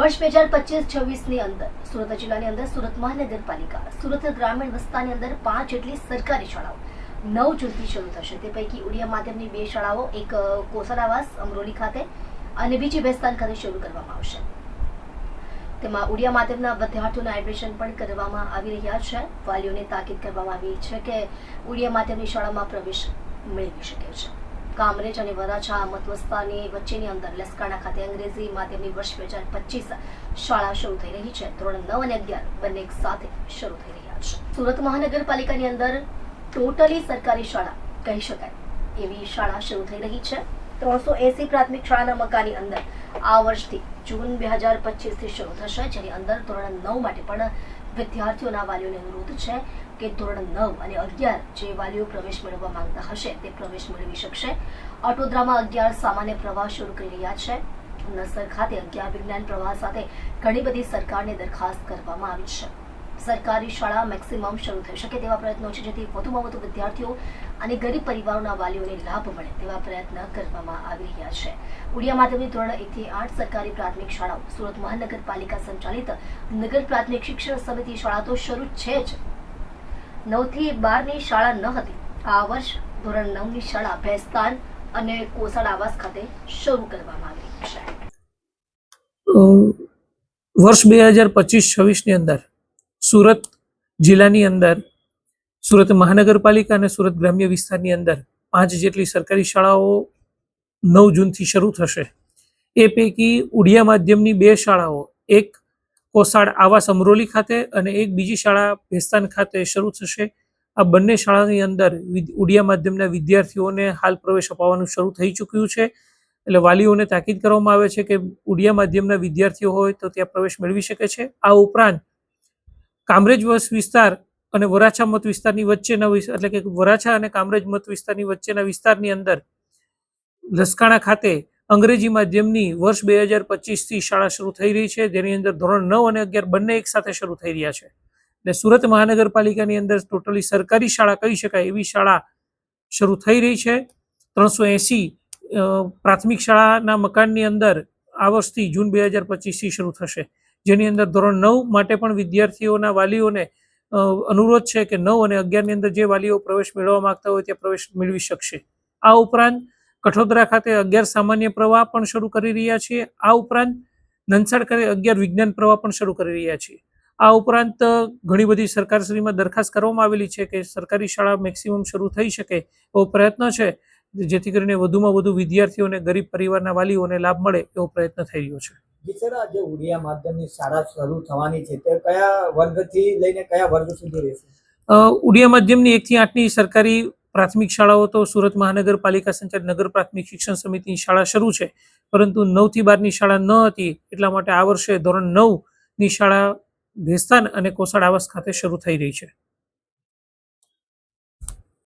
વર્ષ 2025-26ની અંદર સુરત જિલ્લાની અંદર સુરત મહાનગરપાલિકા સુરત ગ્રામીણ વિસ્તારની અંદર 5 જેટલી સરકારી શાળાઓ 9 જૂનથી શરૂ થશે। તે પૈકી ઉડિયા માધ્યમની 2 શાળાઓ, એક કોસર આવાસ અમરોલી ખાતે અને બીજી બેસ્તાન ખાતે શરૂ કરવામાં આવશે। તેમાં ઉડિયા માધ્યમના વિદ્યાર્થીઓના એડમિશન પણ કરવામાં આવી રહ્યા છે। વાલીઓને તાકીદ કરવામાં આવી છે કે ઉડિયા માધ્યમની શાળામાં પ્રવેશ મેળવી શકે છે। કામરેજ અને વરાછા મત વિસ્તારની વચ્ચેની અંદર લસકાણા ખાતે અંગ્રેજી માધ્યમની વર્ષ 2025 શાળા શરૂ થઈ રહી છે। ધોરણ 9 અને 11 બંને એક સાથે શરૂ થઈ રહ્યા છે। સુરત મહાનગરપાલિકાની અંદર ટોટલી સરકારી શાળા કહી શકાય એવી શાળા શરૂ થઈ રહી છે। 380 પ્રાથમિક શાળાના મકાનની અંદર આ વર્ષથી જૂન 2025 થી શરૂ થશે, જેની અંદર ધોરણ 9 માટે પણ વિદ્યાર્થીઓના વાલીઓને અનુરોધ છે કે ધોરણ 9 અને 11 જે વાલીઓ પ્રવેશ મેળવવા માંગતા હશે તે પ્રવેશ મેળવી શકશે। અટોદરામાં 11 સામાન્ય પ્રવાહ શરૂ કરી રહ્યા છે। નસર ખાતે 11 વિજ્ઞાન પ્રવાહ સાથે ઘણી બધી સરકારને દરખાસ્ત કરવામાં આવી છે। સરકારી શાળા મેક્સિમમ શરૂ થઈ શકે તેવા પ્રયત્નો છે, જેથી વધુમાં વધુ વિદ્યાર્થીઓ અને ગરીબ પરિવારોના વાલીઓને લાભ મળે તેવા પ્રયત્ન કરવામાં આવી રહ્યા છે। ઉડિયા માધ્યમની ધોરણ 1 થી 8 સરકારી પ્રાથમિક શાળાઓ સુરત મહાનગરપાલિકા સંચાલિત નગર પ્રાથમિક શિક્ષણ સમિતિ શાળા તો શરૂ છે જ। 9 થી 12ની શાળા ન હતી। આ વર્ષ ધોરણ 9ની શાળા ભેસ્તાન અને કોસળ આવાસ ખાતે શરૂ કરવામાં આવી છે। વર્ષ 2025-26ની અંદર સુરત જિલ્લાની અંદર સુરત મહાનગરપાલિકા અને સુરત ગ્રામ્ય વિસ્તારની અંદર 5 જેટલી સરકારી શાળાઓ 9 જૂનથી શરૂ થશે। એ પૈકી ઉડિયા માધ્યમની 2 શાળાઓ, એક કોસાડ આવાસ અમરોલી ખાતે અને એક બીજી શાળા ભેસ્તાન ખાતે શરૂ થશે। આ બંને શાળાની અંદર ઉડિયા માધ્યમના વિદ્યાર્થીઓને હાલ પ્રવેશ અપાવવાનું શરૂ થઈ ચૂક્યું છે। એટલે વાલીઓને તાકીદ કરવામાં આવે છે કે ઉડિયા માધ્યમના વિદ્યાર્થીઓ હોય તો ત્યાં પ્રવેશ મેળવી શકે છે। આ ઉપરાંત કામરેજ વિસ્તાર અને વરાછા મત વિસ્તારની વચ્ચેના એટલે કે વરાછા અને કામરેજ મત વિસ્તારની વચ્ચેના વિસ્તારની અંદર લસકાણા ખાતે અંગ્રેજી માધ્યમની વર્ષ 2025થી શાળા શરૂ થઈ રહી છે, જેની અંદર ધોરણ 9 અને 11 બંને એક સાથે શરૂ થઈ રહ્યા છે। એટલે સુરત મહાનગરપાલિકાની અંદર ટોટલી સરકારી શાળા કહી શકાય એવી શાળા શરૂ થઈ રહી છે। 380 પ્રાથમિક શાળાના મકાનની અંદર આ વર્ષથી જૂન 2025થી શરૂ થશે, જેની અંદર ધોરણ 9 માટે પણ વિદ્યાર્થીઓના વાલીઓને અનુરોધ છે કે 9 અને 11ની અંદર જે વાલીઓ પ્રવેશ મેળવવા માંગતા હોય ત્યાં પ્રવેશ મેળવી શકશે। આ ઉપરાંત કઠોદરા ખાતે 11 સામાન્ય પ્રવાહ પણ શરૂ કરી રહ્યા છીએ। આ ઉપરાંત નંસાડ ખાતે 11 વિજ્ઞાન પ્રવાહ પણ શરૂ કરી રહ્યા છીએ। આ ઉપરાંત ઘણી બધી સરકારશ્રીમાં દરખાસ્ત કરવામાં આવેલી છે કે સરકારી શાળા મેક્સિમમ શરૂ થઈ શકે એવો પ્રયત્ન છે, જેથી કરીને વધુમાં વધુ વિદ્યાર્થીઓ અને ગરીબ પરિવારના વાલીઓને લાભ મળે એવો પ્રયત્ન થઈ રહ્યો છે। જી સર, આજે ઉડિયા માધ્યમની શાળા શરૂ થવાની છે તે કયા વર્ગથી લઈને કયા વર્ગ સુધી રહેશે? ઉડિયા માધ્યમની 1 થી 8ની સરકારી પ્રાથમિક શાળાઓ તો સુરત મહાનગરપાલિકા સંચાલિત નગર પ્રાથમિક શિક્ષણ સમિતિની શાળા શરૂ છે, પરંતુ 9 થી 12ની શાળા ન હતી, એટલા માટે આ વર્ષે ધોરણ 9ની શાળા ભેસ્તાન અને કોસાડ આવાસ ખાતે શરૂ થઈ રહી છે।